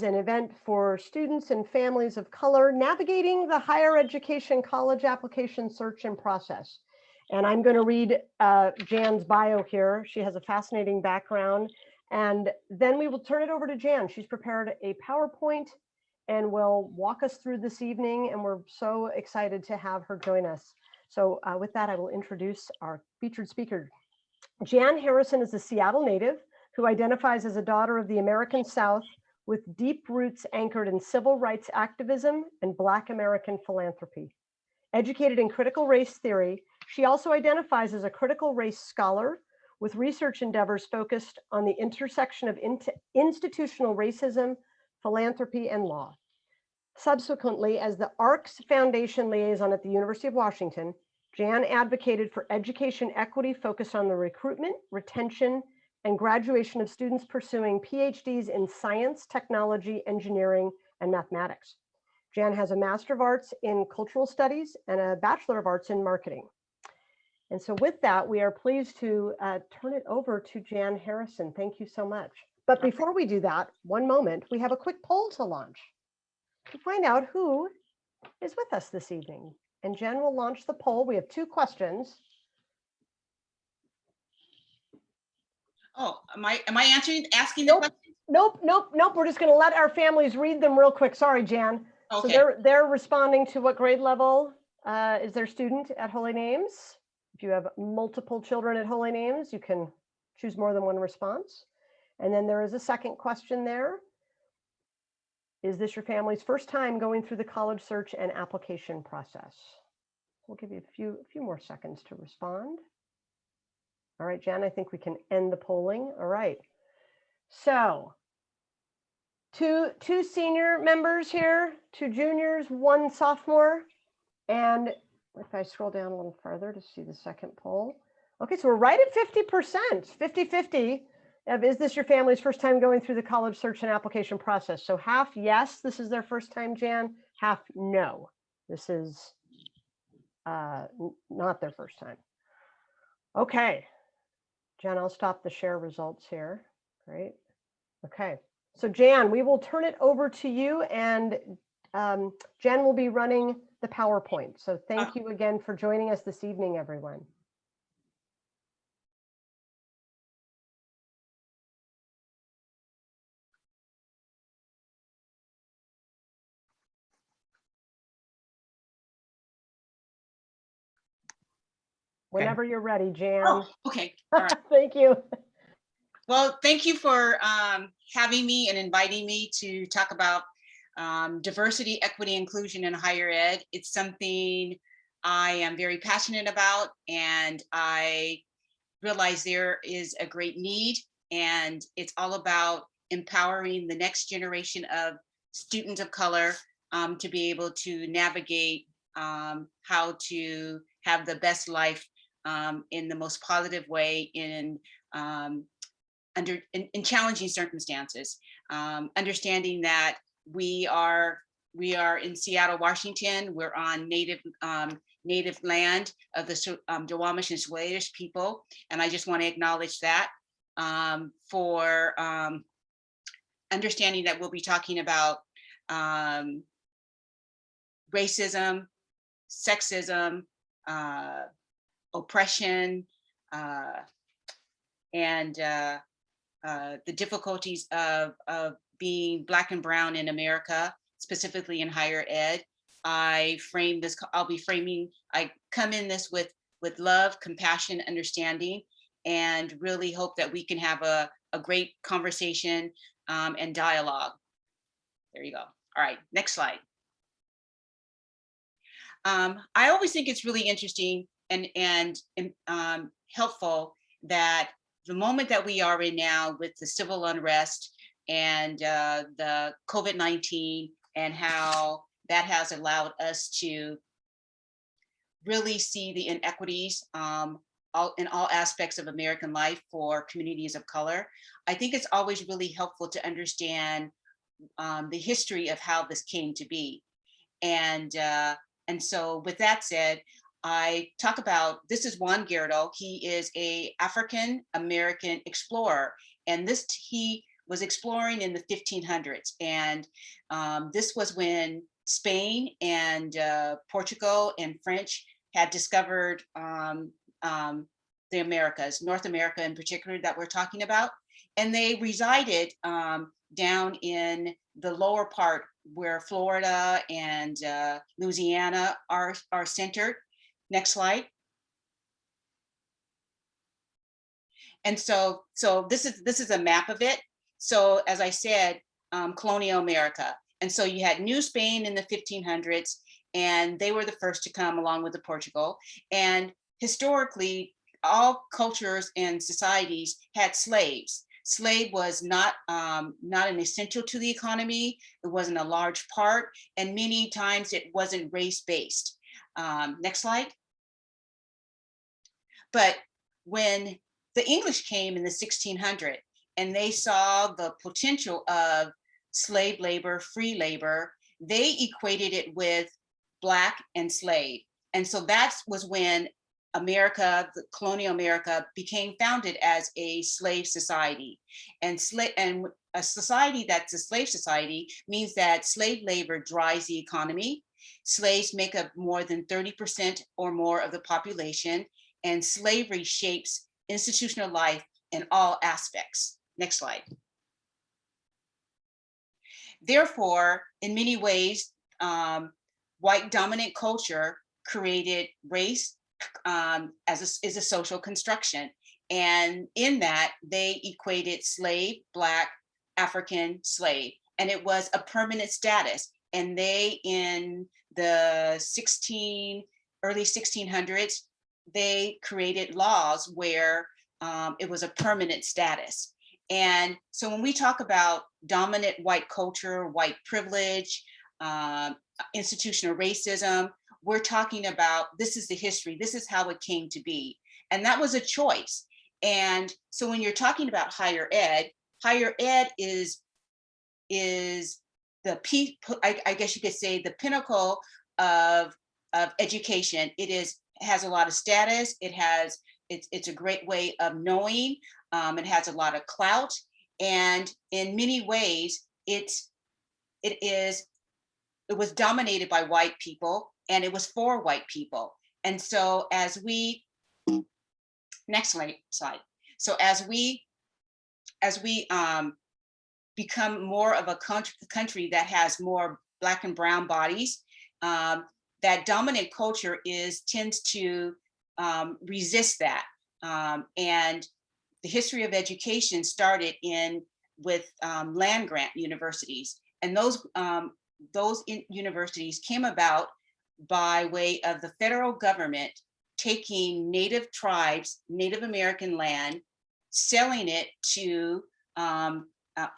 an event for students and families of color navigating the higher education college application search and process. And I'm going to read Jan's bio here. She has a fascinating background. And then we will turn it over to Jan. She's prepared a PowerPoint and will walk us through this evening. And we're so excited to have her join us. So with that, I will introduce our featured speaker. Jan Harrison is a Seattle native who identifies as a daughter of the American South with deep roots anchored in civil rights activism and Black American philanthropy. Educated in critical race theory, she also identifies as a critical race scholar with research endeavors focused on the intersection of institutional racism, philanthropy, and law. Subsequently, as the ARCS Foundation Liaison at the University of Washington, Jan advocated for education equity focused on the recruitment, retention, and graduation of students pursuing PhDs in science, technology, engineering, and mathematics. Jan has a Master of Arts in Cultural Studies and a Bachelor of Arts in Marketing. And so with that, we are pleased to turn it over to Jan Harrison. Thank you so much. But before we do that, one moment, we have a quick poll to launch to find out who is with us this evening. And Jen will launch the poll. We have 2 questions. Oh, am I asking the Nope. question? Nope. We're just going to let our families read them real quick. Sorry, Jan. Okay. So they're responding to what grade level is their student at Holy Names. If you have multiple children at Holy Names, you can choose more than one response. And then there is a second question there. Is this your family's first time going through the college search and application process? We'll give you a few more seconds to respond. All right, Jen, I think we can end the polling. All right. So two senior members here, 2 juniors, 1 sophomore. And if I scroll down a little further to see the second poll. Okay, so we're right at 50%, 50-50. Is this your family's first time going through the college search and application process? So half yes, this is their first time, Jan. Half no, this is not their first time. Okay, Jan, I'll stop the share results here. Great. Okay, so Jan, we will turn it over to you, and Jen will be running the PowerPoint. So thank you again for joining us this evening, everyone. Whenever you're ready, Jan. Oh, okay. All right. Thank you. Well, thank you for having me and inviting me to talk about diversity, equity, inclusion in higher ed. It's something I am very passionate about, and I realize there is a great need, and it's all about empowering the next generation of students of color to be able to navigate how to have the best life in the most positive way in challenging circumstances. Understanding that we are in Seattle, Washington. We're on native land of the Duwamish and Swierish people, and I just want to acknowledge that for understanding that we'll be talking about racism, sexism, oppression, and the difficulties of being Black and brown in America, specifically in higher ed. I come in this with love, compassion, understanding, and really hope that we can have a great conversation and dialogue. There you go. All right, next slide. I always think it's really interesting and helpful that the moment that we are in now with the civil unrest and the COVID-19 and how that has allowed us to really see the inequities in all aspects of American life for communities of color. I think it's always really helpful to understand the history of how this came to be. And so with that said, I talk about, this is Juan Guerrero. He is a African-American explorer. And he was exploring in the 1500s. And this was when Spain and Portugal and French had discovered the Americas, North America in particular that we're talking about. And they resided down in the lower part where Florida and Louisiana are centered. Next slide. And so this is a map of it. So as I said, colonial America. And so you had New Spain in the 1500s, and they were the first to come along with the Portugal. And historically, all cultures and societies had slaves. Slave was not an essential to the economy. It wasn't a large part, and many times it wasn't race-based. Next slide. But when the English came in the 1600s and they saw the potential of slave labor, free labor, they equated it with Black and slave. And so that was when America, the colonial America, became founded as a slave society. And a society that's a slave society means that slave labor drives the economy. Slaves make up more than 30% or more of the population, and slavery shapes institutional life in all aspects. Next slide. Therefore, in many ways, white dominant culture created race as a social construction. And in that, they equated slave, Black, African, slave, and it was a permanent status. And they, in the early 1600s, they created laws where it was a permanent status. And so when we talk about dominant white culture, white privilege, institutional racism, we're talking about, this is the history, this is how it came to be. And that was a choice. And so when you're talking about higher ed is the peak, I guess you could say, the pinnacle of education. It has a lot of status. It's a great way of knowing. It has a lot of clout, and in many ways, it was dominated by white people, and it was for white people. And so as we, next slide. So as we become more of a country that has more Black and brown bodies, that dominant culture tends to resist that. And the history of education started with land grant universities, and those universities came about by way of the federal government taking Native tribes, Native American land, selling it to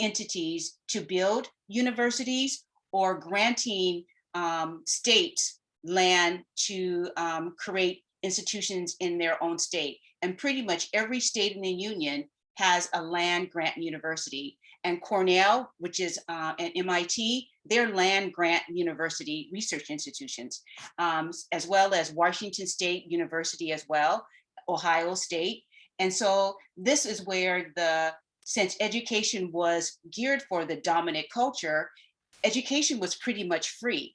entities to build universities, or granting states land to create institutions in their own state. And pretty much every state in the union has a land grant university. And Cornell, which is an MIT, they're land grant university research institutions, as well as Washington State University as well, Ohio State. And so this is where since education was geared for the dominant culture, education was pretty much free.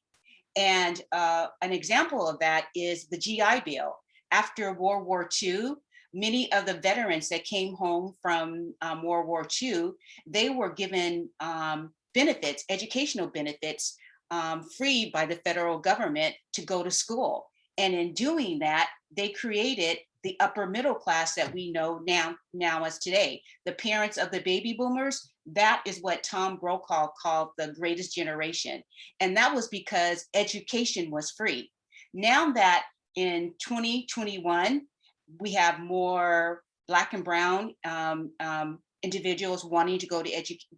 And an example of that is the GI Bill. After World War II, many of the veterans that came home from World War II, they were given benefits, educational benefits, free by the federal government to go to school. And in doing that, they created the upper middle class that we know now as today. The parents of the baby boomers, that is what Tom Brokaw called the greatest generation. And that was because education was free. Now that in 2021, we have more Black and brown individuals wanting to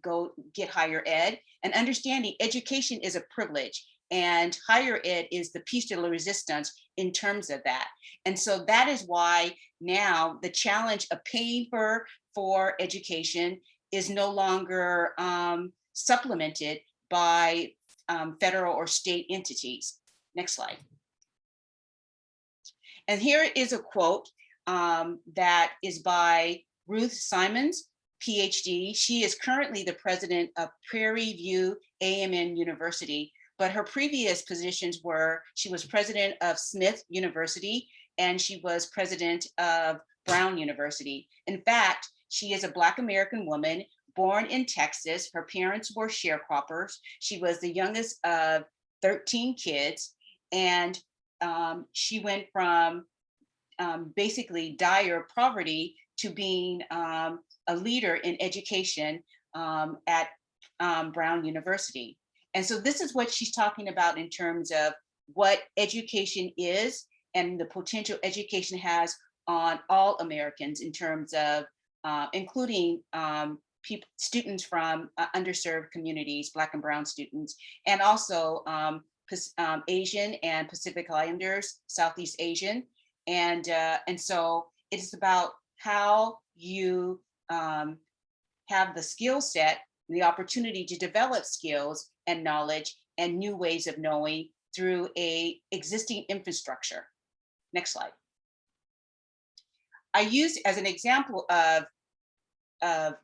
go get higher ed, and understanding education is a privilege, and higher ed is the piece de la resistance in terms of that. And so that is why now the challenge of paying for education is no longer supplemented by federal or state entities. Next slide. And here is a quote that is by Ruth Simons, PhD. She is currently the president of Prairie View A&M University, but her previous positions were, she was president of Smith University, and she was president of Brown University. In fact, she is a Black American woman born in Texas. Her parents were sharecroppers. She was the youngest of 13 kids, and she went from basically dire poverty to being a leader in education at Brown University. And so this is what she's talking about in terms of what education is and the potential education has on all Americans in terms of including students from underserved communities, Black and Brown students, and also Asian and Pacific Islanders, Southeast Asian. And so it's about how you have the skill set, the opportunity to develop skills and knowledge and new ways of knowing through a existing infrastructure. Next slide. I used as an example of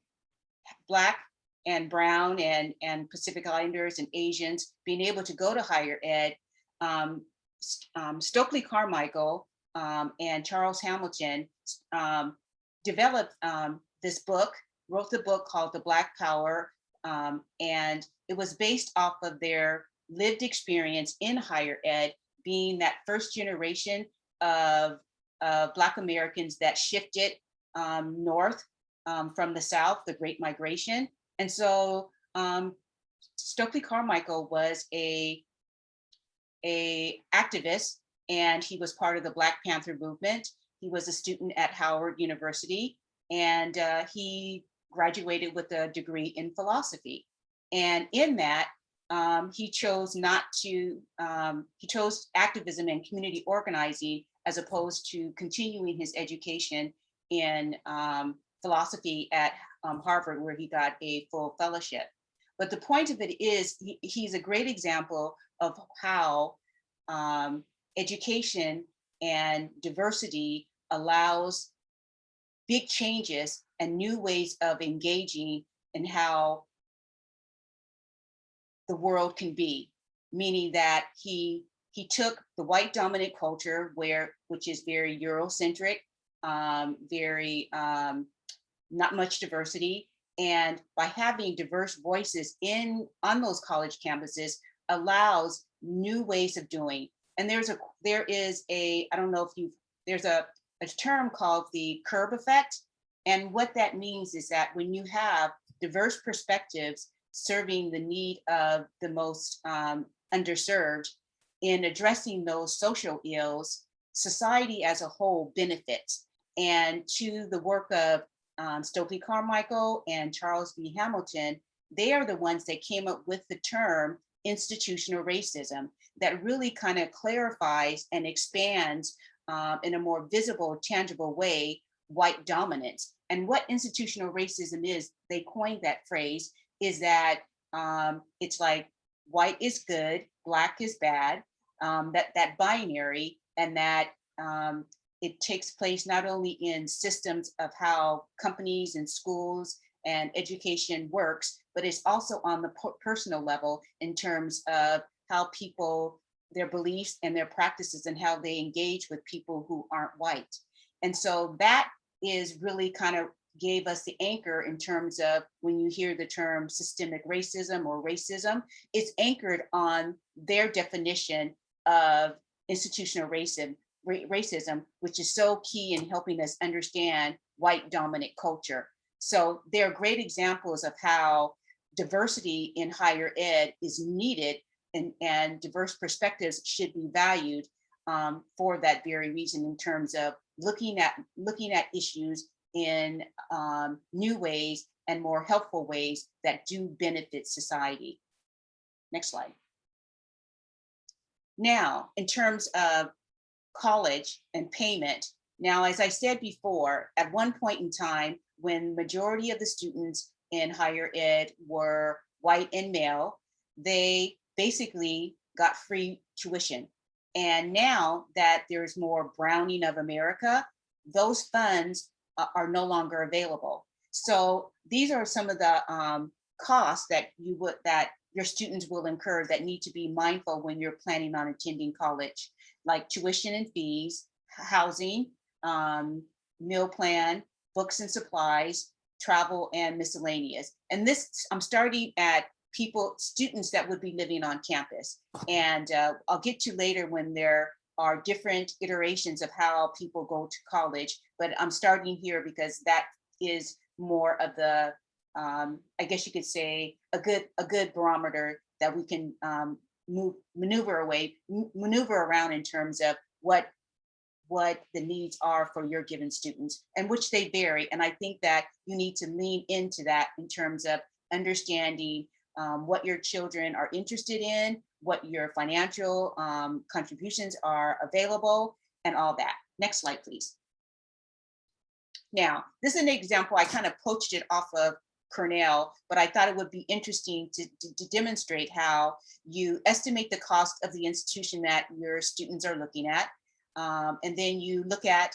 Black and Brown and Pacific Islanders and Asians being able to go to higher ed. Stokely Carmichael and Charles Hamilton developed this book, wrote the book called The Black Power, and it was based off of their lived experience in higher ed, being that first generation of Black Americans that shifted north from the South, the Great Migration. And so Stokely Carmichael was a activist, and he was part of the Black Panther movement. He was a student at Howard University, and he graduated with a degree in philosophy. And in that, he chose activism and community organizing as opposed to continuing his education in philosophy at Harvard, where he got a full fellowship. But the point of it is, he's a great example of how education and diversity allows big changes and new ways of engaging in how the world can be, meaning that he took the white dominant culture which is very Eurocentric, very not much diversity, and by having diverse voices on those college campuses allows new ways of doing. And there's a term called the curb effect. And what that means is that when you have diverse perspectives serving the need of the most underserved in addressing those social ills, society as a whole benefits. And to the work of Stokely Carmichael and Charles V. Hamilton, they are the ones that came up with the term institutional racism that really kind of clarifies and expands in a more visible, tangible way, white dominance. And what institutional racism is, they coined that phrase, is that it's like white is good, Black is bad, that binary, and that it takes place not only in systems of how companies and schools and education works, but it's also on the personal level in terms of how people, their beliefs and their practices and how they engage with people who aren't white. And so that is really kind of gave us the anchor in terms of when you hear the term systemic racism or racism, it's anchored on their definition of institutional racism, which is so key in helping us understand white dominant culture. So they're great examples of how diversity in higher ed is needed, and diverse perspectives should be valued for that very reason, in terms of looking at issues in new ways and more helpful ways that do benefit society. Next slide. Now, in terms of college and payment, now, as I said before, at one point in time, when majority of the students in higher ed were white and male, they basically got free tuition. And now that there's more browning of America, those funds are no longer available. So these are some of the costs that your students will incur that need to be mindful when you're planning on attending college, like tuition and fees, housing, meal plan, books and supplies, travel, and miscellaneous. And this, I'm starting at students that would be living on campus. And I'll get to later when there are different iterations of how people go to college, but I'm starting here because that is more of the, I guess you could say, a good barometer that we can maneuver around in terms of what the needs are for your given students, and which they vary. And I think that you need to lean into that in terms of understanding what your children are interested in, what your financial contributions are available, and all that. Next slide, please. Now, this is an example. I kind of poached it off of Cornell, but I thought it would be interesting to demonstrate how you estimate the cost of the institution that your students are looking at. And then you look at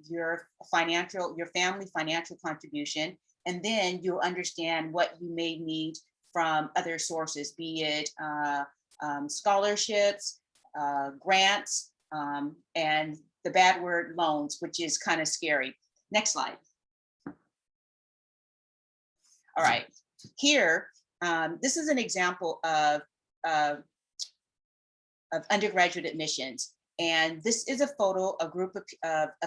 your family financial contribution, and then you'll understand what you may need from other sources, be it scholarships, grants, and the bad word loans, which is kind of scary. Next slide. All right, here, this is an example of undergraduate admissions. And this is a photo, a group of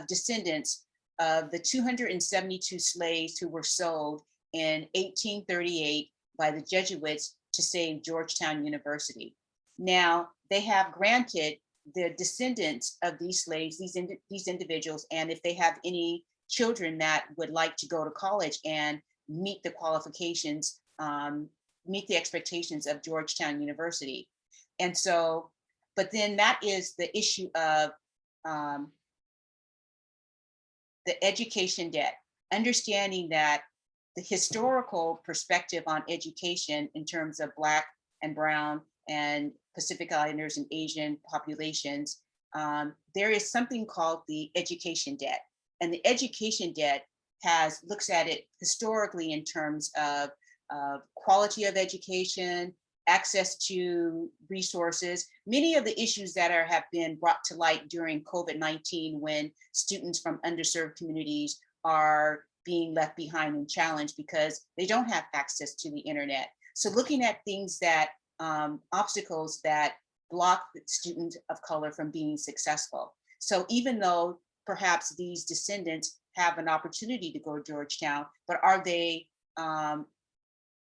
descendants of the 272 slaves who were sold in 1838 by the Jesuits to save Georgetown University. Now, they have granted the descendants of these slaves, these individuals, and if they have any children that would like to go to college and meet the qualifications, meet the expectations of Georgetown University. And so, but then that is the issue of the education debt, understanding that the historical perspective on education in terms of Black and Brown and Pacific Islanders and Asian populations, there is something called the education debt. And the education debt looks at it historically in terms of quality of education, access to resources, many of the issues that have been brought to light during COVID-19 when students from underserved communities are being left behind and challenged because they don't have access to the internet. So looking at things that, obstacles that block students of color from being successful. So even though perhaps these descendants have an opportunity to go to Georgetown, but are they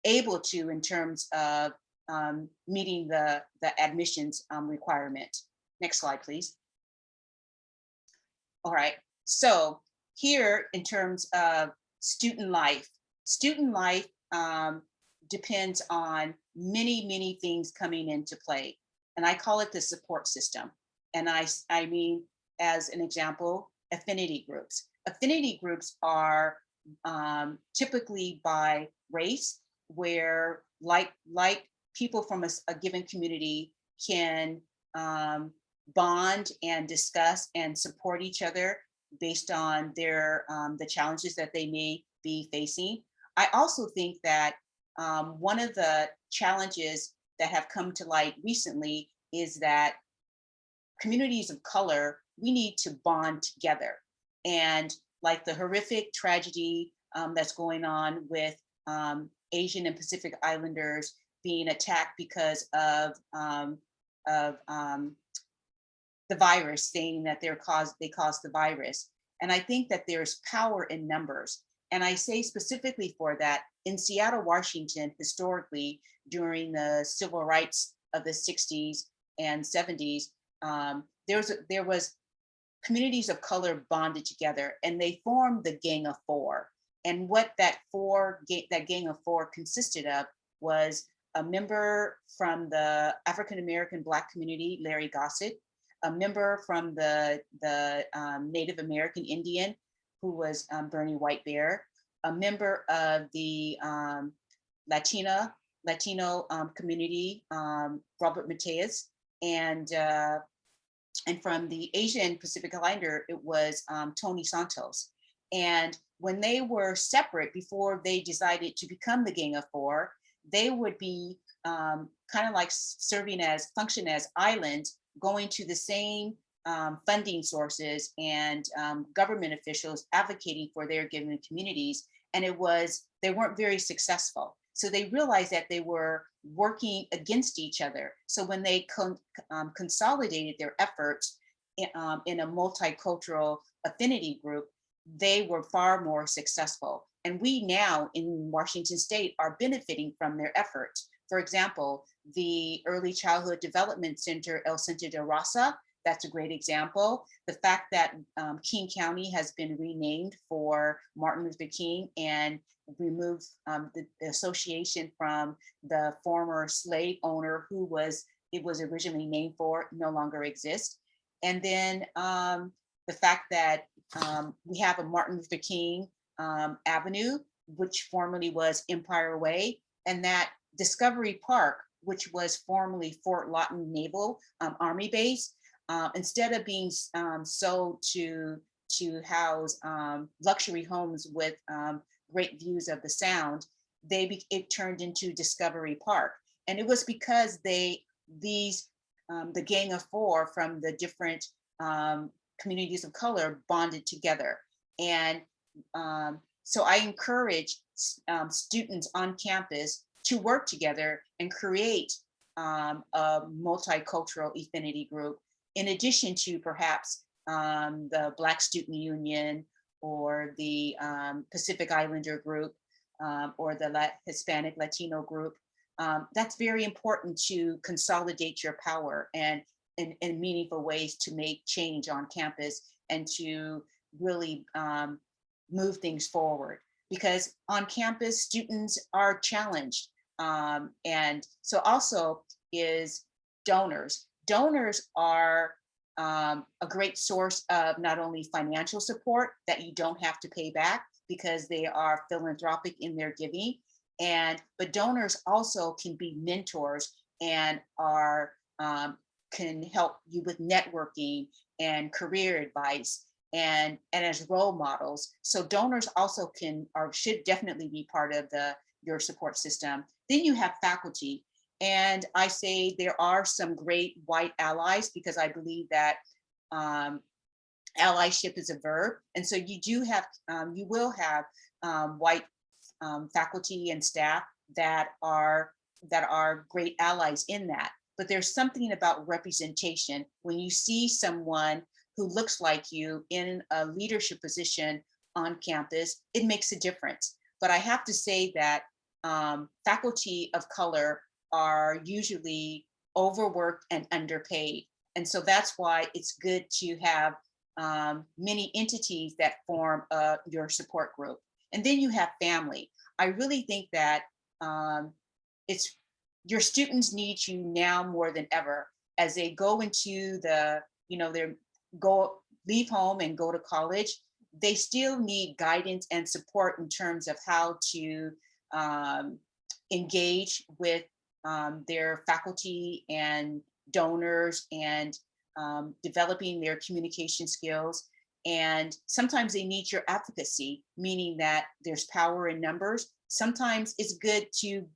able to in terms of meeting the admissions requirement? Next slide, please. All right, so here in terms of student life depends on many things coming into play. And I call it the support system. And I mean, as an example, affinity groups. Affinity groups are typically by race, where like people from a given community can bond and discuss and support each other based on their the challenges that they may be facing. I also think that one of the challenges that have come to light recently is that communities of color, we need to bond together. And like the horrific tragedy that's going on with Asian and Pacific Islanders being attacked because of the virus, saying that they caused the virus. And I think that there's power in numbers. And I say specifically for that, in Seattle, Washington, historically, during the civil rights of the 60s and 70s, there was communities of color bonded together, and they formed the Gang of Four. And what that Gang of Four consisted of was a member from the African American Black community, Larry Gossett, a member from the Native American Indian, who was Bernie White Bear, a member of the Latino community, Robert Mateus, and from the Asian Pacific Islander, it was Tony Santos. And when they were separate before they decided to become the Gang of Four, they would be kind of like function as islands, going to the same funding sources and government officials advocating for their given communities. And they weren't very successful. So they realized that they were working against each other. So when they consolidated their efforts in a multicultural affinity group, they were far more successful. And we now in Washington State are benefiting from their efforts. For example, the Early Childhood Development Center, El Centro de Raza, that's a great example. The fact that King County has been renamed for Martin Luther King and removed the association from the former slave owner it was originally named for, no longer exists. And then the fact that we have a Martin Luther King Avenue, which formerly was Empire Way, and that Discovery Park, which was formerly Fort Lawton Naval Army Base, instead of being sold to house luxury homes with great views of the sound, it turned into Discovery Park. And it was because the Gang of Four from the different communities of color bonded together. And so I encourage students on campus to work together and create a multicultural affinity group, in addition to perhaps the Black Student Union or the Pacific Islander group or the Hispanic Latino group. That's very important to consolidate your power and in meaningful ways to make change on campus and to really move things forward. Because on campus, students are challenged. And so also is donors. Donors are a great source of not only financial support that you don't have to pay back because they are philanthropic in their giving, but donors also can be mentors and can help you with networking and career advice and as role models. So donors also should definitely be part of your support system. Then you have faculty. And I say there are some great white allies because I believe that allyship is a verb. And so you will have white faculty and staff that are great allies in that. But there's something about representation. When you see someone who looks like you in a leadership position on campus, it makes a difference. But I have to say that faculty of color are usually overworked and underpaid. And so that's why it's good to have many entities that form your support group. And then you have family. I really think that your students need you now more than ever as they go into leave home and go to college. They still need guidance and support in terms of how to engage with their faculty and donors and developing their communication skills. And sometimes they need your advocacy, meaning that there's power in numbers. Sometimes it's good to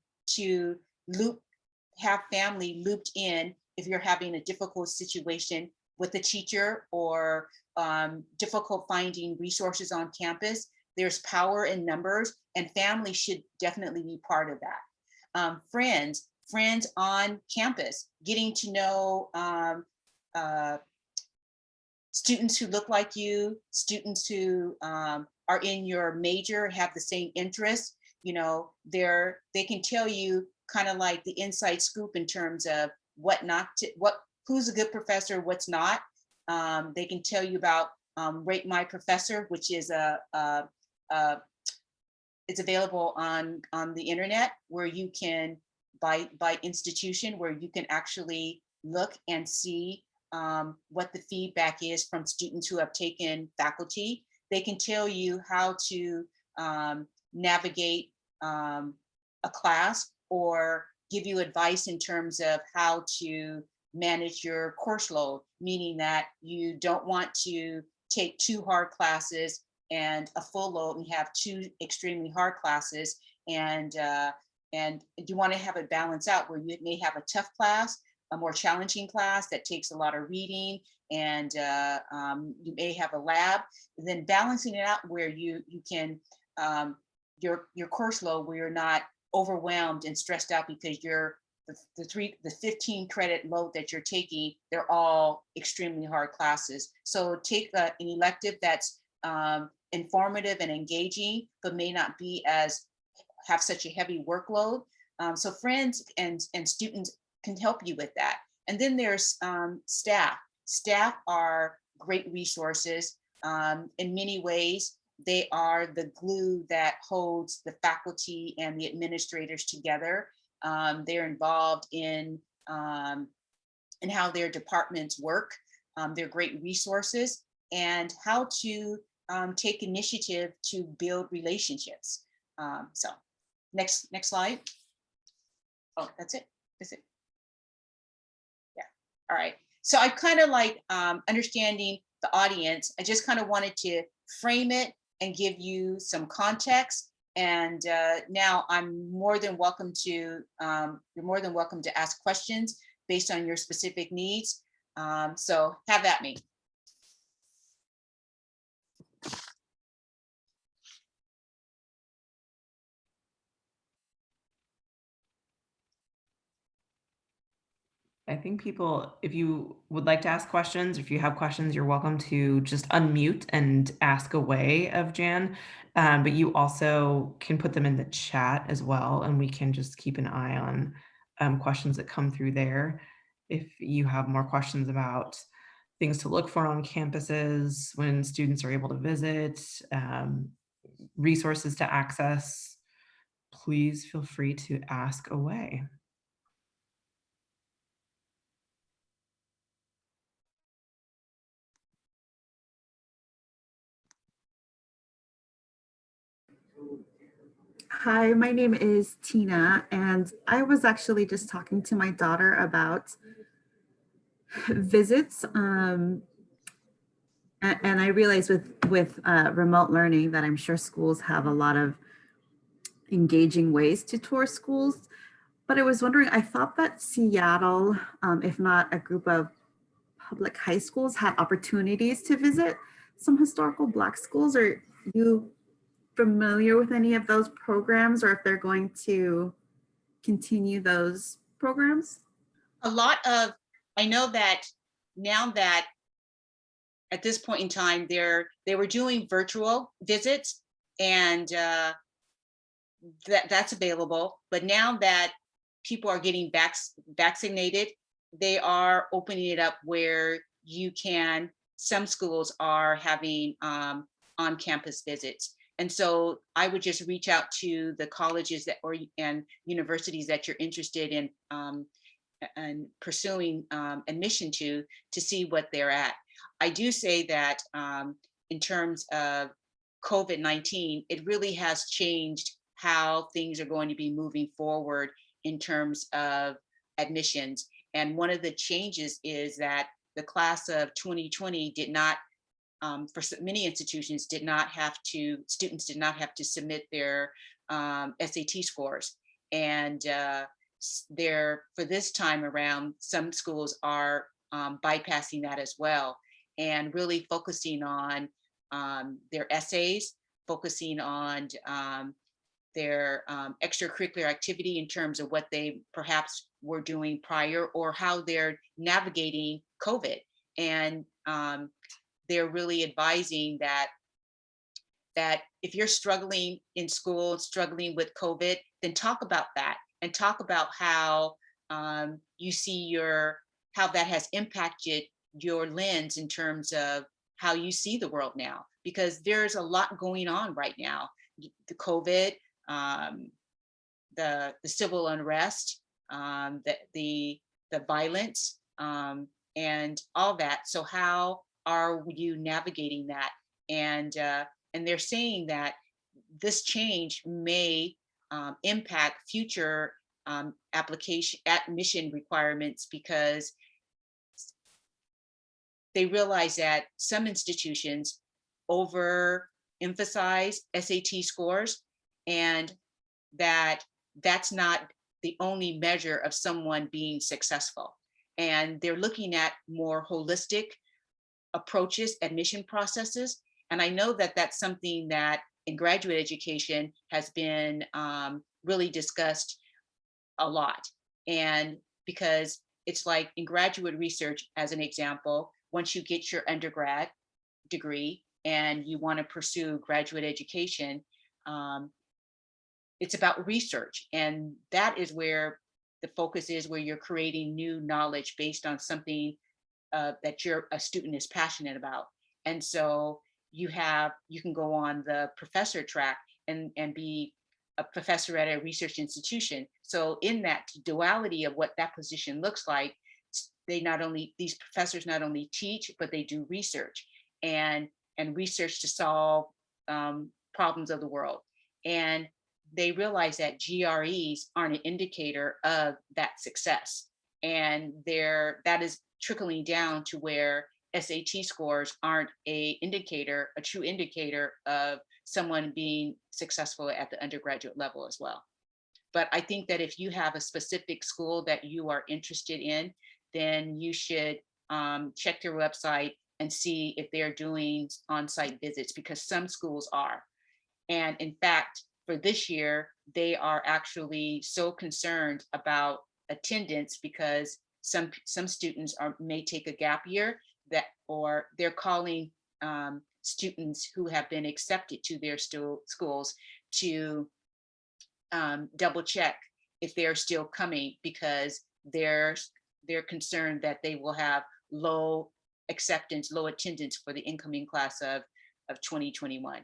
have family looped in if you're having a difficult situation with a teacher or difficult finding resources on campus. There's power in numbers, and family should definitely be part of that. Friends on campus, getting to know students who look like you, students who are in your major, have the same interests. They can tell you kind of like the inside scoop in terms of who's a good professor, what's not. They can tell you about Rate My Professor, which is it's available on the internet, where you can by institution, where you can actually look and see what the feedback is from students who have taken faculty. They can tell you how to navigate a class or give you advice in terms of how to manage your course load, meaning that you don't want to take too hard classes and a full load, and have two extremely hard classes. And you want to have it balance out where you may have a tough class, a more challenging class that takes a lot of reading, and you may have a lab. Then balancing it out where you can your course load, where you're not overwhelmed and stressed out because the 15 credit load that you're taking, they're all extremely hard classes. So take an elective that's informative and engaging, but may not be have such a heavy workload. So friends and students can help you with that. And then there's staff. Staff are great resources. In many ways, they are the glue that holds the faculty and the administrators together. They're involved in how their departments work. They're great resources, and how to take initiative to build relationships. So next slide. Oh, that's it. That's it. Yeah. All right. So I kind of like understanding the audience. I just kind of wanted to frame it and give you some context. And now I'm more than welcome to, you're more than welcome to ask questions based on your specific needs. So have at me. I think people, if you would like to ask questions, if you have questions, you're welcome to just unmute and ask away of Jan. But you also can put them in the chat as well, and we can just keep an eye on questions that come through there. If you have more questions about things to look for on campuses, when students are able to visit, resources to access, please feel free to ask away. Hi, my name is Tina, and I was actually just talking to my daughter about visits. And I realize with remote learning that I'm sure schools have a lot of engaging ways to tour schools. But I was wondering, I thought that Seattle, if not a group of public high schools, had opportunities to visit some historical Black schools. Are you familiar with any of those programs, or if they're going to continue those programs? I know that now that at this point in time, they were doing virtual visits, and that's available. But now that people are getting vaccinated, they are opening it up where you can, some schools are having on-campus visits. And so I would just reach out to the colleges and universities that you're interested in and pursuing admission to see what they're at. I do say that in terms of COVID-19, it really has changed how things are going to be moving forward in terms of admissions. And one of the changes is that the class of 2020 did not, for many institutions, students did not have to submit their SAT scores. And for this time around, some schools are bypassing that as well, and really focusing on their essays, focusing on their extracurricular activity in terms of what they perhaps were doing prior, or how they're navigating COVID. And they're really advising that if you're struggling in school, struggling with COVID, then talk about that, and talk about how you see how that has impacted your lens in terms of how you see the world now, because there's a lot going on right now. The COVID, the civil unrest, the violence, and all that. So how are you navigating that? And they're saying that this change may impact future admission requirements, because they realize that some institutions over emphasize SAT scores, and that's not the only measure of someone being successful. And they're looking at more holistic approaches, admission processes. And I know that that's something that in graduate education has been really discussed a lot. And because it's like in graduate research, as an example, once you get your undergrad degree and you want to pursue graduate education, it's about research. And that is where the focus is, where you're creating new knowledge based on something that a student is passionate about. And so you can go on the professor track and be a professor at a research institution. So in that duality of what that position looks like, these professors not only teach, but they do research and research to solve problems of the world. And they realize that GREs aren't an indicator of that success. And that is trickling down to where SAT scores aren't a true indicator of someone being successful at the undergraduate level as well. But I think that if you have a specific school that you are interested in, then you should check their website and see if they're doing on-site visits, because some schools are. And in fact, for this year, they are actually so concerned about attendance because some students may take a gap year, or they're calling students who have been accepted to their schools to double check if they're still coming, because they're concerned that they will have low acceptance, low attendance for the incoming class of 2021.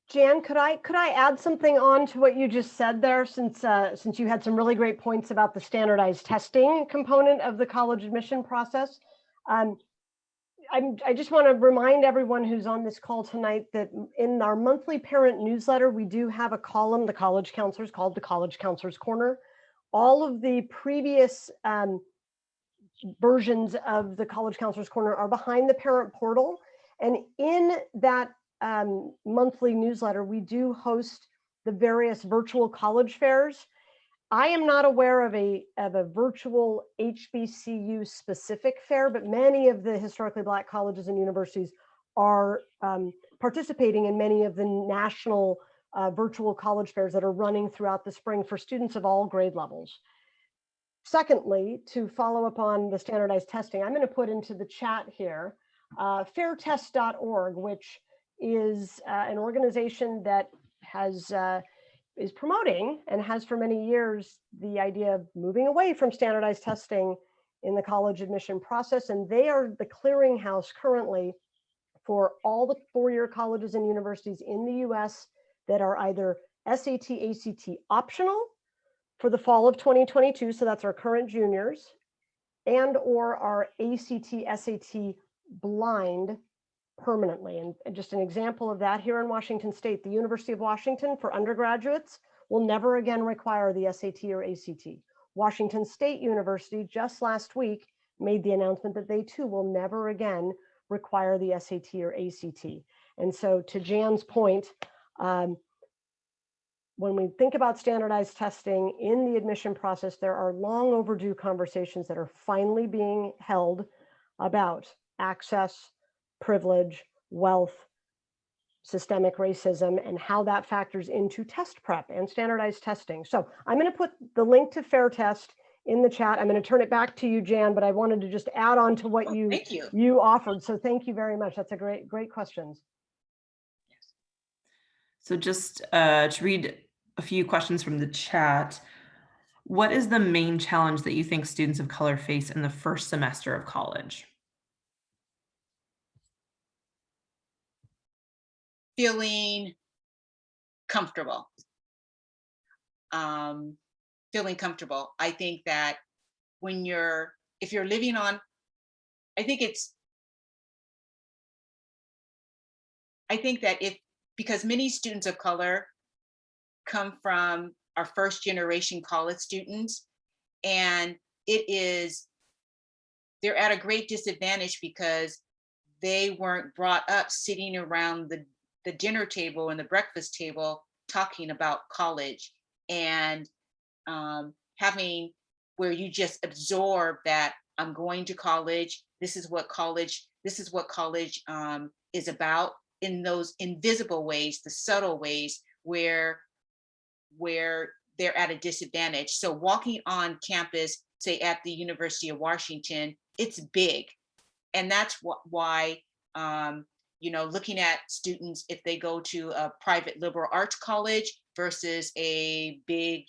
Jan, could I add something on to what you just said there, since you had some really great points about the standardized testing component of the college admission process? I just want to remind everyone who's on this call tonight that in our monthly parent newsletter, we do have a column, the College Counselors, called the College Counselors Corner. All of the previous versions of the College Counselors Corner are behind the parent portal. And in that monthly newsletter, we do host the various virtual college fairs. I am not aware of a virtual HBCU specific fair, but many of the historically Black colleges and universities are participating in many of the national virtual college fairs that are running throughout the spring for students of all grade levels. Secondly, to follow up on the standardized testing, I'm going to put into the chat here fairtest.org, which is an organization that is promoting and has for many years the idea of moving away from standardized testing in the college admission process. And they are the clearinghouse currently for all the four-year colleges and universities in the US that are either SAT, ACT optional for the fall of 2022, so that's our current juniors, and or are ACT, SAT blind permanently. And just an example of that, here in Washington State, the University of Washington for undergraduates will never again require the SAT or ACT. Washington State University just last week made the announcement that they too will never again require the SAT or ACT. And so to Jan's point, when we think about standardized testing in the admission process, there are long overdue conversations that are finally being held about access, privilege, wealth, systemic racism, and how that factors into test prep and standardized testing. So I'm going to put the link to Fair Test in the chat. I'm going to turn it back to you, Jan, but I wanted to just add on to what you offered. So thank you very much. That's a great questions. So just to read a few questions from the chat. What is the main challenge that you think students of color face in the first semester of college? Feeling comfortable. Feeling comfortable. I think that if you're living on, I think that because many students of color come from our first generation college students, and they're at a great disadvantage because they weren't brought up sitting around the dinner table and the breakfast table talking about college, and having where you just absorb that I'm going to college. This is what college. This is what college is about, in those invisible ways, the subtle ways where they're at a disadvantage. So walking on campus, say at the University of Washington, it's big, and that's why looking at students if they go to a private liberal arts college versus a big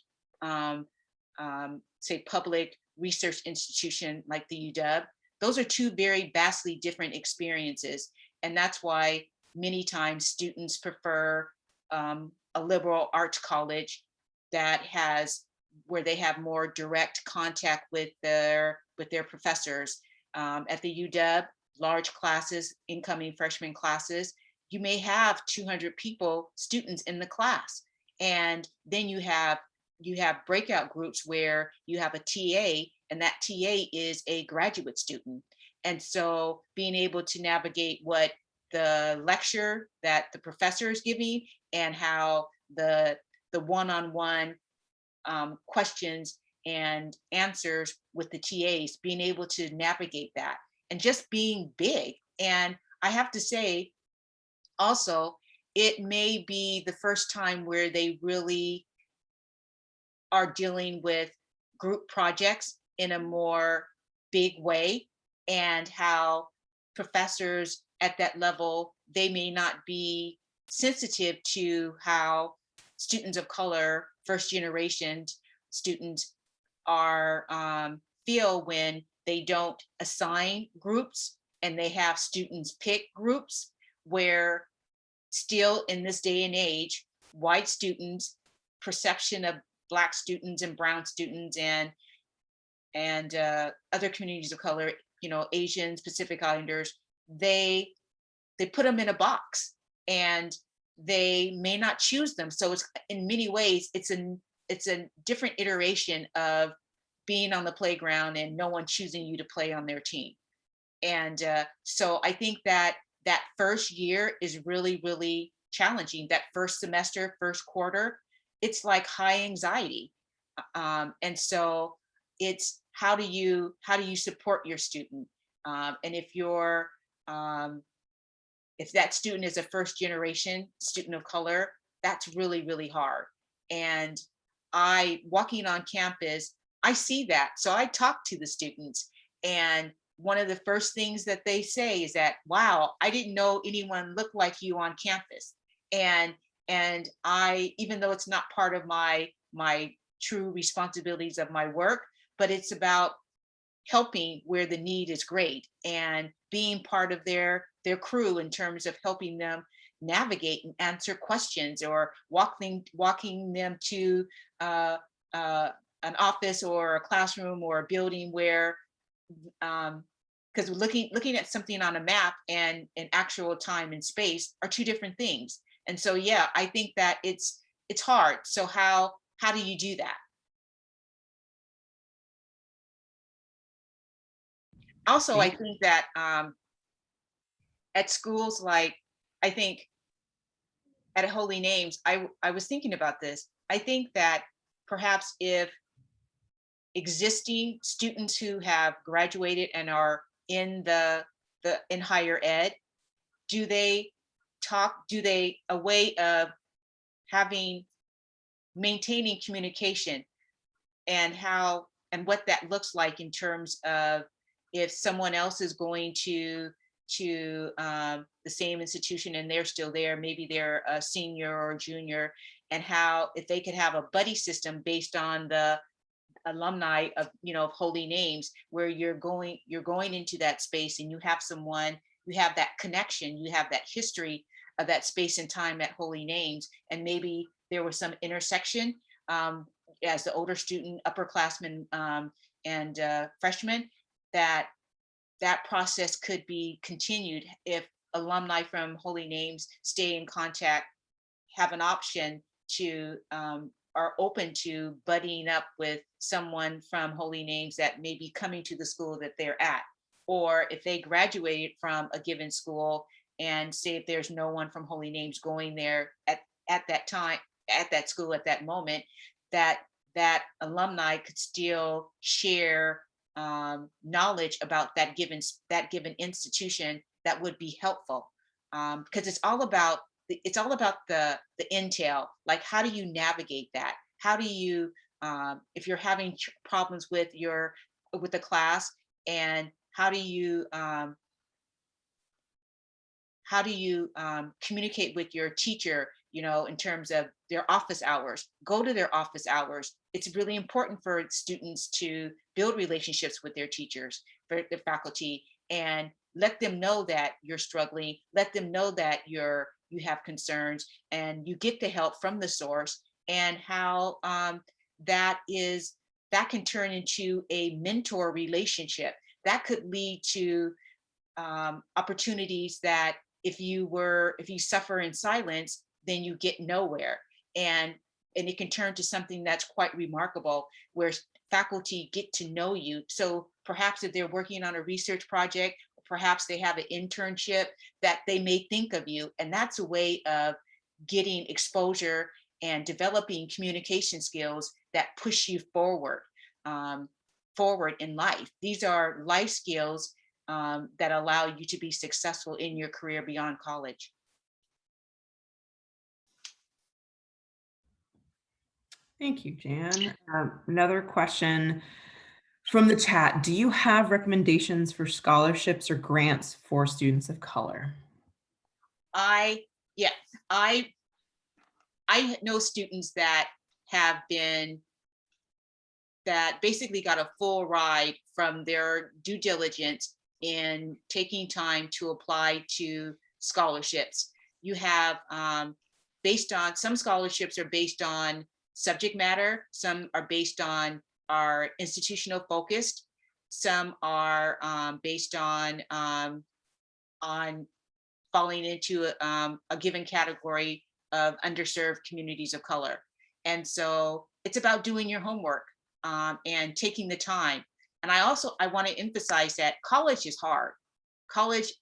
say public research institution like the UW, those are two very vastly different experiences. And that's why many times students prefer a liberal arts college that has where they have more direct contact with their professors. At the UW, large classes, incoming freshman classes, you may have 200 students in the class, and then you have breakout groups where you have a TA, and that TA is a graduate student. And so being able to navigate what the lecture that the professor is giving and how the one-on-one questions and answers with the TAs, being able to navigate that and just being big. And I have to say also, it may be the first time where they really are dealing with group projects in a more big way, and how professors at that level, they may not be sensitive to how students of color, first generation students are feel when they don't assign groups and they have students pick groups, where still in this day and age, white students' perception of Black students and brown students and other communities of color, Asians, Pacific Islanders, they put them in a box and they may not choose them. So it's in many ways, it's a different iteration of being on the playground and no one choosing you to play on their team. And so I think that first year is really, really challenging. That first semester, first quarter, it's like high anxiety. And so it's how do you support your student? And if that student is a first generation student of color, that's really, really hard. And walking on campus, I see that. So I talk to the students, and one of the first things that they say is that, wow, I didn't know anyone looked like you on campus. And I, even though it's not part of my true responsibilities of my work, but it's about helping where the need is great and being part of their crew in terms of helping them navigate and answer questions, or walking them to an office or a classroom or a building where because looking at something on a map and in actual time and space are two different things. And so yeah, I think that it's hard. So how do you do that? Also, I think that at schools like, I think at Holy Names, I was thinking about this. I think that perhaps if existing students who have graduated and are in in higher ed, do they a way of maintaining communication, and what that looks like in terms of if someone else is going to the same institution and they're still there, maybe they're a senior or junior, and how if they could have a buddy system based on the alumni of Holy Names, where you're going into that space and you have someone, you have that connection, you have that history of that space and time at Holy Names, and maybe there was some intersection as the older student, upperclassmen and freshmen, that process could be continued if alumni from Holy Names stay in contact, have an option to are open to buddying up with someone from Holy Names that may be coming to the school that they're at, or if they graduated from a given school, and say if there's no one from Holy Names going there at that time, at that school at that moment, that that alumni could still share knowledge about that given institution that would be helpful, because it's all about the intel. Like, how do you navigate that? How do you, if you're having problems with the class, and how do you communicate with your teacher, in terms of their office hours? Go to their office hours. It's really important for students to build relationships with their teachers, for their faculty, and let them know that you're struggling, let them know that you have concerns, and you get the help from the source, and how that can turn into a mentor relationship that could lead to opportunities that if you suffer in silence, then you get nowhere. And it can turn to something that's quite remarkable, where faculty get to know you. So perhaps if they're working on a research project, perhaps they have an internship, that they may think of you. And that's a way of getting exposure and developing communication skills that push you forward in life. These are life skills that allow you to be successful in your career beyond college. Thank you, Jan. Another question from the chat. Do you have recommendations for scholarships or grants for students of color? I know students that basically got a full ride from their due diligence in taking time to apply to scholarships. You have some scholarships are based on subject matter, some are based on our institutional focused, some are based on falling into a given category of underserved communities of color. And so it's about doing your homework and taking the time. And I want to emphasize that college is hard. College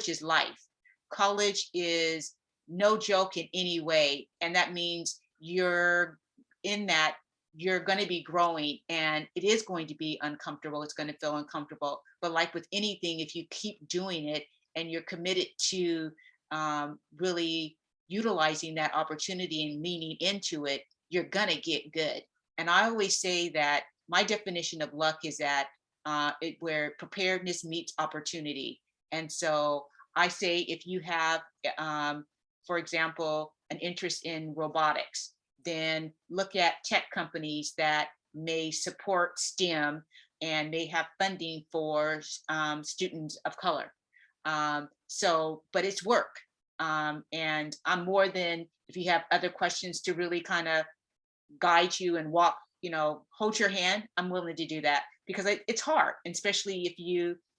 is life. College is no joke in any way. And that means you're going to be growing, and it is going to be uncomfortable. It's going to feel uncomfortable. But like with anything, if you keep doing it and you're committed to really utilizing that opportunity and leaning into it, you're going to get good. And I always say that my definition of luck is that where preparedness meets opportunity. And so I say, if you have, for example, an interest in robotics, then look at tech companies that may support STEM and may have funding for students of color. But it's work. And I'm more than, if you have other questions to really kind of guide you and walk, hold your hand, I'm willing to do that, because it's hard, and especially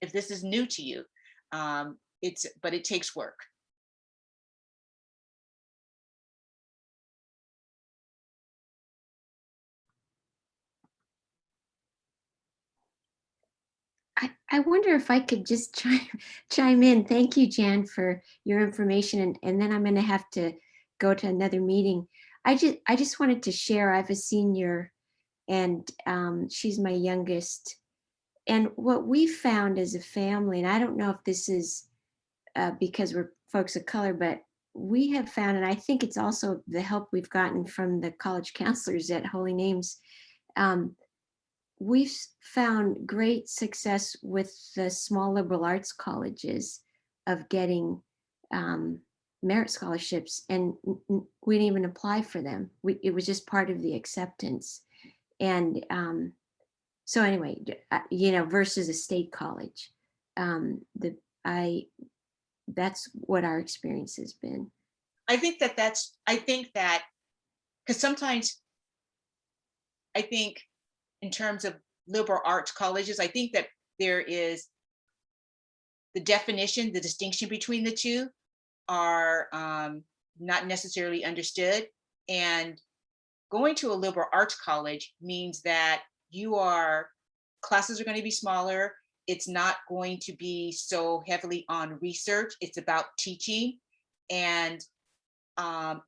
if this is new to you. But it takes work. I wonder if I could just chime in. Thank you, Jan, for your information. And then I'm going to have to go to another meeting. I just wanted to share, I have a senior, and she's my youngest. And what we found as a family, and I don't know if this is because we're folks of color, but we have found, and I think it's also the help we've gotten from the college counselors at Holy Names, we've found great success with the small liberal arts colleges of getting merit scholarships, and we didn't even apply for them. It was just part of the acceptance. And so anyway, versus a state college, that's what our experience has been. I think that because sometimes I think in terms of liberal arts colleges, I think that there is the distinction between the two are not necessarily understood. And going to a liberal arts college means that classes are going to be smaller, it's not going to be so heavily on research. It's about teaching, and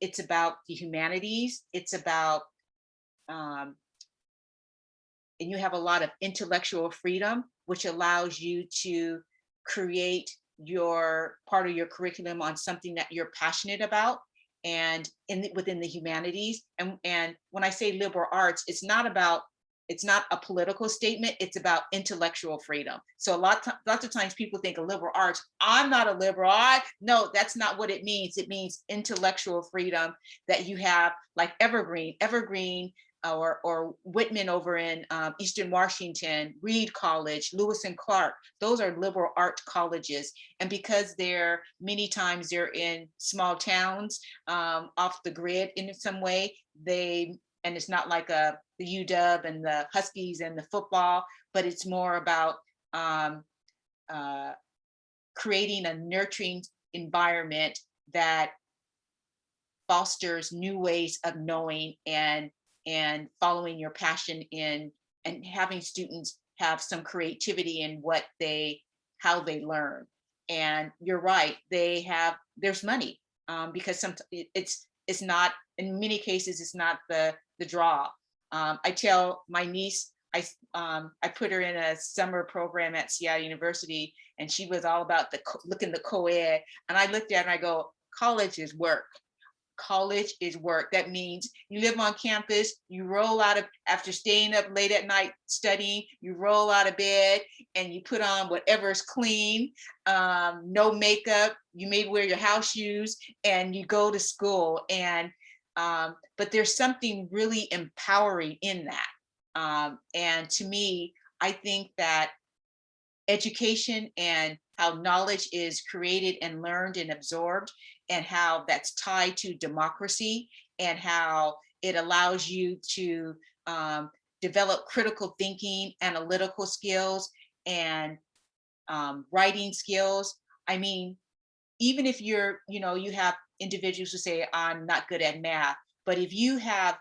it's about the humanities. It's about, and you have a lot of intellectual freedom, which allows you to create your part of your curriculum on something that you're passionate about, and within the humanities. And when I say liberal arts, it's not a political statement, it's about intellectual freedom. So lots of times people think of liberal arts, I'm not a liberal. No, that's not what it means. It means intellectual freedom that you have, like Evergreen, or Whitman over in Eastern Washington, Reed College, Lewis and Clark. Those are liberal art colleges. And because many times they're in small towns, off the grid in some way, and it's not like the UW and the Huskies and the football, but it's more about creating a nurturing environment that fosters new ways of knowing and following your passion and having students have some creativity in how they learn. And you're right, there's money, because it's not, in many cases, it's not the draw. I tell my niece, I put her in a summer program at Seattle University, and she was all about the co-ed. And I looked at her and I go, college is work. College is work. That means you live on campus, you roll out of, after staying up late at night studying, you roll out of bed and you put on whatever's clean, no makeup, you may wear your house shoes, and you go to school. And but there's something really empowering in that. And to me, I think that education and how knowledge is created and learned and absorbed, and how that's tied to democracy, and how it allows you to develop critical thinking, analytical skills, and writing skills. I mean, even if you have individuals who say, I'm not good at math, but if you have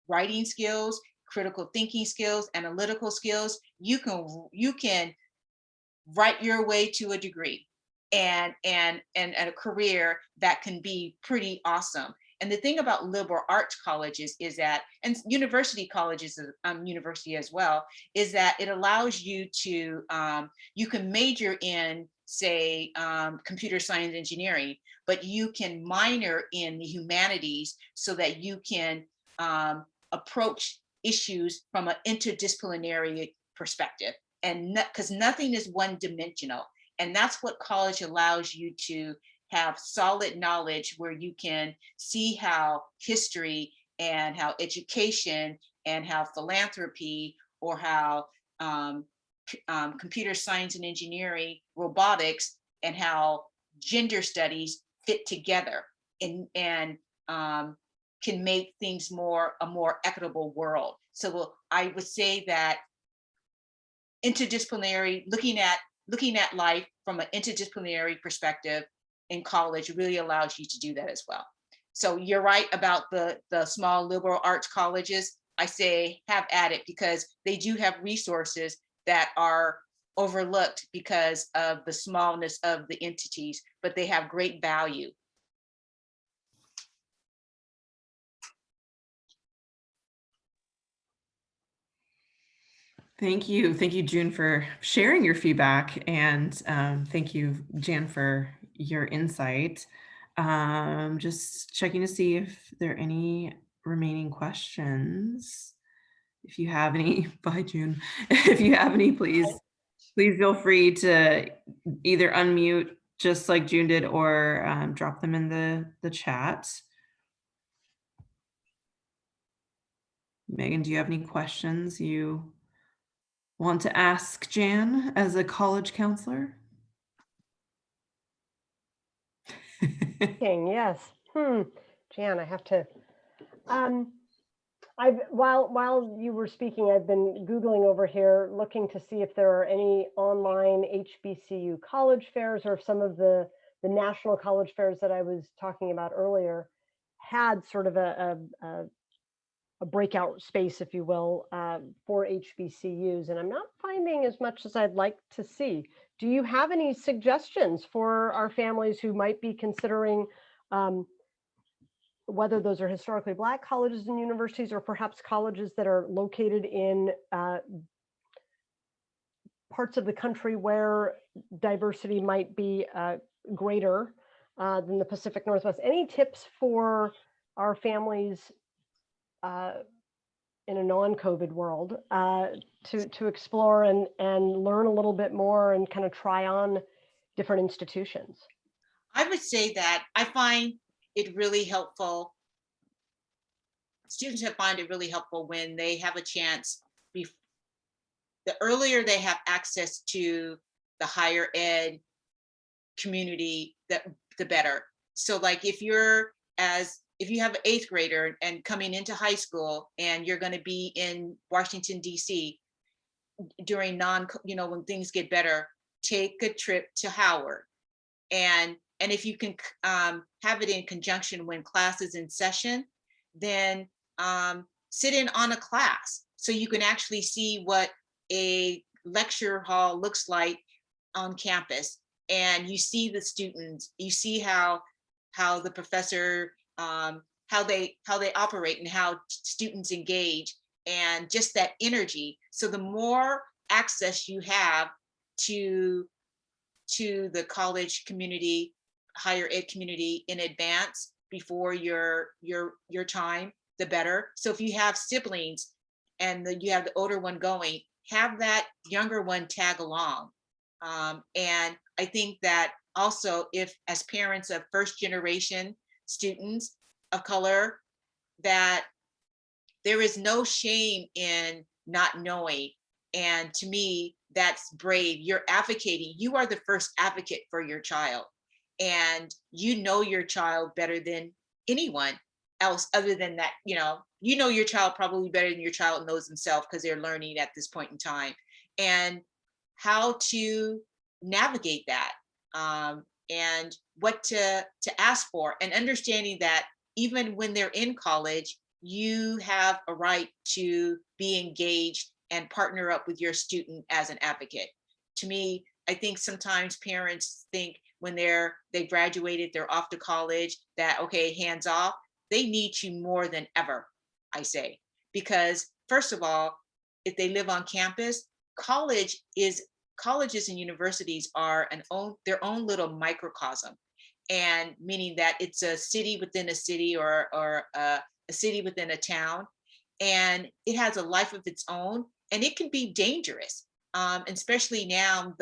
writing skills, critical thinking skills, analytical skills, you can write your way to a degree and a career that can be pretty awesome. And the thing about liberal arts colleges is that, and university colleges, university as well, is that it allows you to, you can major in, say, computer science engineering, but you can minor in the humanities so that you can approach issues from an interdisciplinary perspective. And because nothing is one-dimensional. And that's what college allows you to have solid knowledge, where you can see how history and how education and how philanthropy, or how computer science and engineering, robotics, and how gender studies fit together and can make things a more equitable world. So I would say that interdisciplinary, looking at life from an interdisciplinary perspective in college really allows you to do that as well. So you're right about the small liberal arts colleges. I say have at it, because they do have resources that are overlooked because of the smallness of the entities, but they have great value. Thank you, June, for sharing your feedback, and thank you, Jan, for your insight. Just checking to see if there are any remaining questions. If you have any, bye, June. If you have any, please feel free to either unmute just like June did, or drop them in the chat. Megan, do you have any questions you want to ask Jan as a college counselor? Yes. Jan, I have to. While you were speaking, I've been Googling over here, looking to see if there are any online HBCU college fairs, or if some of the national college fairs that I was talking about earlier had sort of a a breakout space, if you will, for HBCUs, and I'm not finding as much as I'd like to see. Do you have any suggestions for our families who might be considering whether those are historically Black colleges and universities, or perhaps colleges that are located in parts of the country where diversity might be greater than the Pacific Northwest? Any tips for our families in a non-COVID world to explore and learn a little bit more and kind of try on different institutions? I would say that I find it really helpful. Students have find it really helpful when they have a chance. The earlier they have access to the higher ed community, the better. So like if you have an 8th grader and coming into high school and you're going to be in Washington, D.C. during when things get better, take a trip to Howard. And if you can have it in conjunction when class is in session, then sit in on a class so you can actually see what a lecture hall looks like on campus. And you see the students, you see how the professor, how they operate and how students engage, and just that energy. So the more access you have to the college community, higher ed community in advance before your time, the better. So if you have siblings and you have the older one going, have that younger one tag along. And I think that also, if as parents of first generation students of color, that there is no shame in not knowing. And to me, that's brave. You're advocating. You are the first advocate for your child. And you know your child better than anyone else other than that. You know your child probably better than your child knows themselves, because they're learning at this point in time. And how to navigate that, and what to ask for, and understanding that even when they're in college, you have a right to be engaged and partner up with your student as an advocate. To me, I think sometimes parents think when they graduated, they're off to college, that okay, hands off. They need you more than ever, I say, because first of all, if they live on campus, colleges and universities are their own little microcosm, and meaning that it's a city within a city, or a city within a town, and it has a life of its own, and it can be dangerous, especially now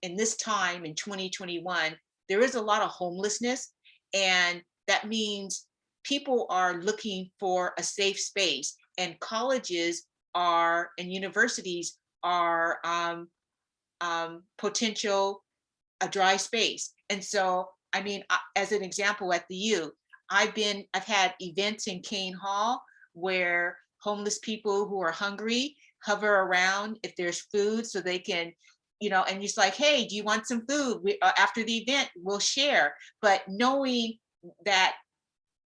in this time in 2021. There is a lot of homelessness, and that means people are looking for a safe space, and colleges and universities are potential a dry space. And so, I mean, as an example, at the U, I've had events in Kane Hall where homeless people who are hungry hover around if there's food, so they can, and just like, hey, do you want some food? After the event, we'll share. But knowing that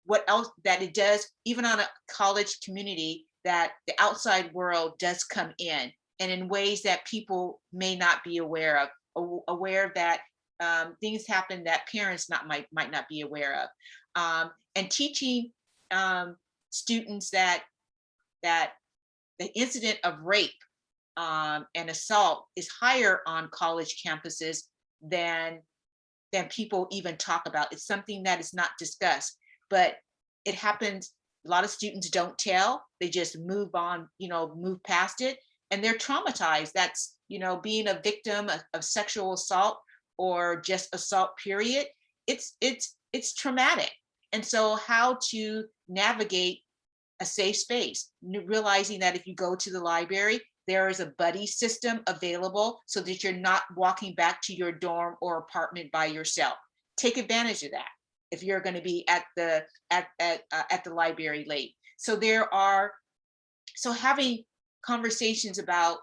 what else that it does, even on a college community, that the outside world does come in, and in ways that people may not be aware of, that things happen that parents might not be aware of, and teaching students that the incident of rape and assault is higher on college campuses than people even talk about. It's something that is not discussed, but it happens. A lot of students don't tell. They just move on, move past it, and they're traumatized. That's, being a victim of sexual assault, or just assault, period. It's traumatic. And so how to navigate a safe space, realizing that if you go to the library, there is a buddy system available, so that you're not walking back to your dorm or apartment by yourself. Take advantage of that if you're going to be at the library late. So having conversations about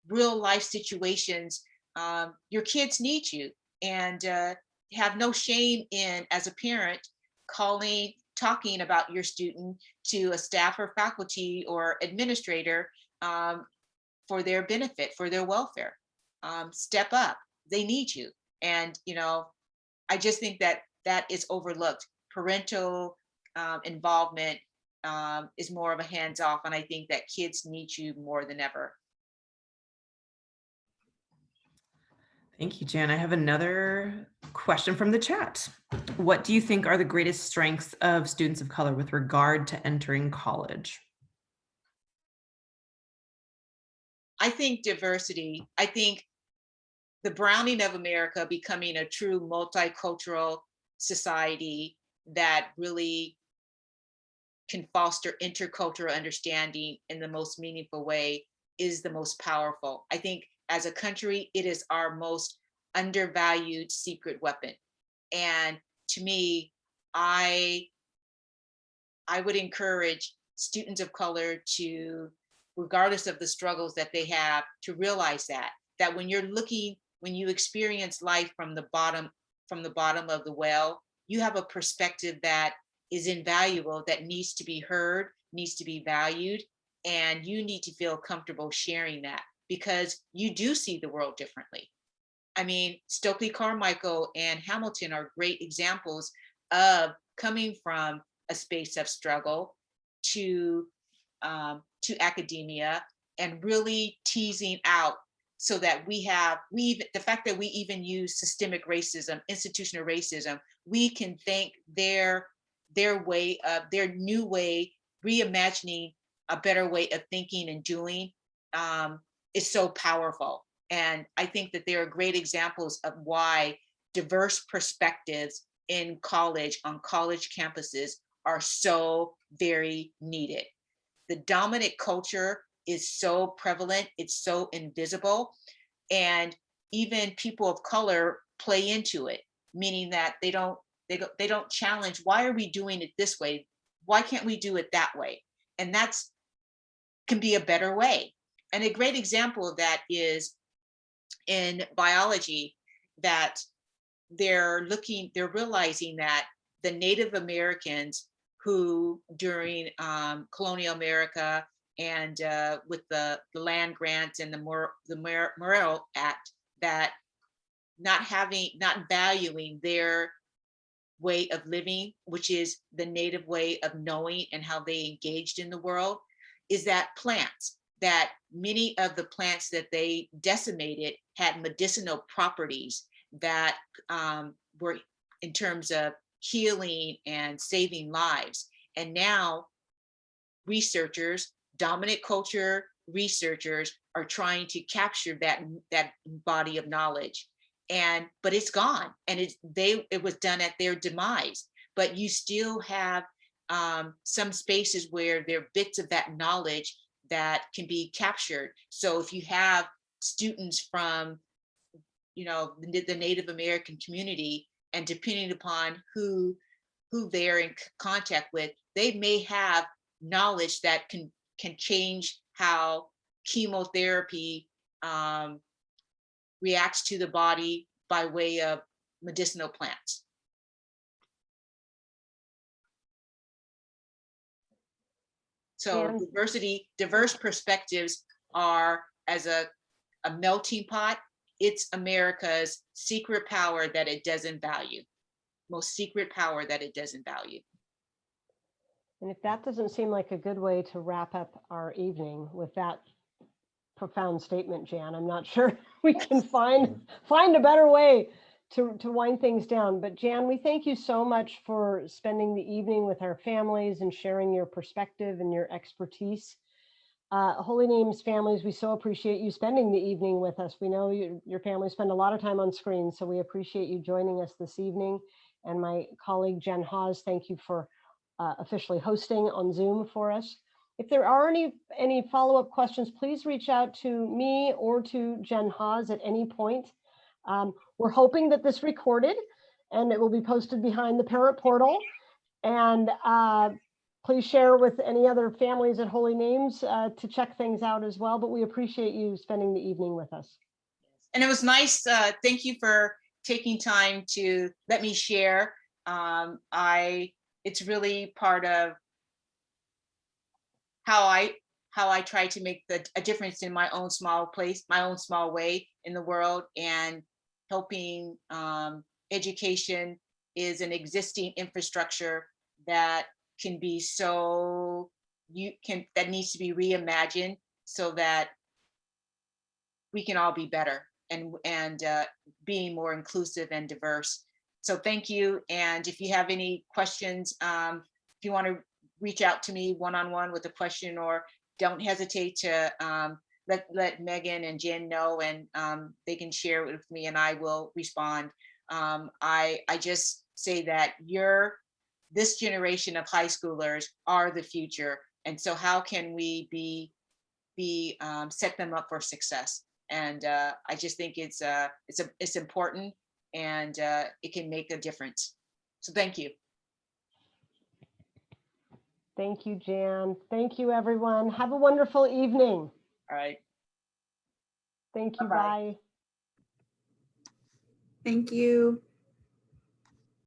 real life situations. Your kids need you, and have no shame in, as a parent, calling talking about your student to a staff or faculty or administrator for their benefit, for their welfare. Step up. They need you. And, I just think that that is overlooked. Parental involvement is more of a hands-off, and I think that kids need you more than ever. Thank you, Jan. I have another question from the chat. What do you think are the greatest strengths of students of color with regard to entering college? I think diversity. I think the browning of America becoming a true multicultural society that really can foster intercultural understanding in the most meaningful way is the most powerful. I think as a country, it is our most undervalued secret weapon. And to me, I would encourage students of color to, regardless of the struggles that they have, to realize that when you experience life from the bottom of the well, you have a perspective that is invaluable, that needs to be heard, needs to be valued, and you need to feel comfortable sharing that because you do see the world differently. I mean, Stokely Carmichael and Hamilton are great examples of coming from a space of struggle to academia and really teasing out so that the fact that we even use systemic racism, institutional racism, we can thank their new way, reimagining a better way of thinking and doing is so powerful. And I think that there are great examples of why diverse perspectives in college, on college campuses, are so very needed. The dominant culture is so prevalent, it's so invisible, and even people of color play into it, meaning that they don't challenge, why are we doing it this way? Why can't we do it that way? And that's can be a better way. And a great example of that is in biology, that they're realizing that the Native Americans who during colonial America and with the land grant and the Morrill Act, that not valuing their way of living, which is the Native way of knowing and how they engaged in the world, is that plants, that many of the plants that they decimated had medicinal properties that were in terms of healing and saving lives. And now researchers, dominant culture researchers, are trying to capture that body of knowledge. But it's gone, and it was done at their demise. But you still have some spaces where there are bits of that knowledge that can be captured. So if you have students from, the Native American community, and depending upon who they're in contact with, they may have knowledge that can change how chemotherapy reacts to the body by way of medicinal plants. So diverse perspectives are, as a melting pot, it's America's secret power that it doesn't value. Most secret power that it doesn't value. And if that doesn't seem like a good way to wrap up our evening with that profound statement, Jan, I'm not sure we can find a better way to wind things down. But Jan, we thank you so much for spending the evening with our families and sharing your perspective and your expertise. Holy Names families, we so appreciate you spending the evening with us. We know your family spend a lot of time on screen, so we appreciate you joining us this evening. And my colleague Jen Hawes, thank you for officially hosting on Zoom for us. If there are any follow-up questions, please reach out to me or to Jen Hawes at any point. We're hoping that this recorded and it will be posted behind the parent portal. And please share with any other families at Holy Names to check things out as well. But we appreciate you spending the evening with us. And it was nice. Thank you for taking time to let me share. it's really part of how I try to make a difference in my own small place, my own small way in the world, and helping education is an existing infrastructure that can be that needs to be reimagined so that we can all be better and being more inclusive and diverse. So thank you. And if you have any questions, if you want to reach out to me one-on-one with a question, or don't hesitate to let Megan and Jen know, and they can share it with me and I will respond. I just say that this generation of high schoolers are the future. And so how can we set them up for success? And I just think it's important, and it can make a difference. So thank you. Thank you, Jan. Thank you, everyone. Have a wonderful evening. All right. Thank you. Bye-bye. Bye. Thank you.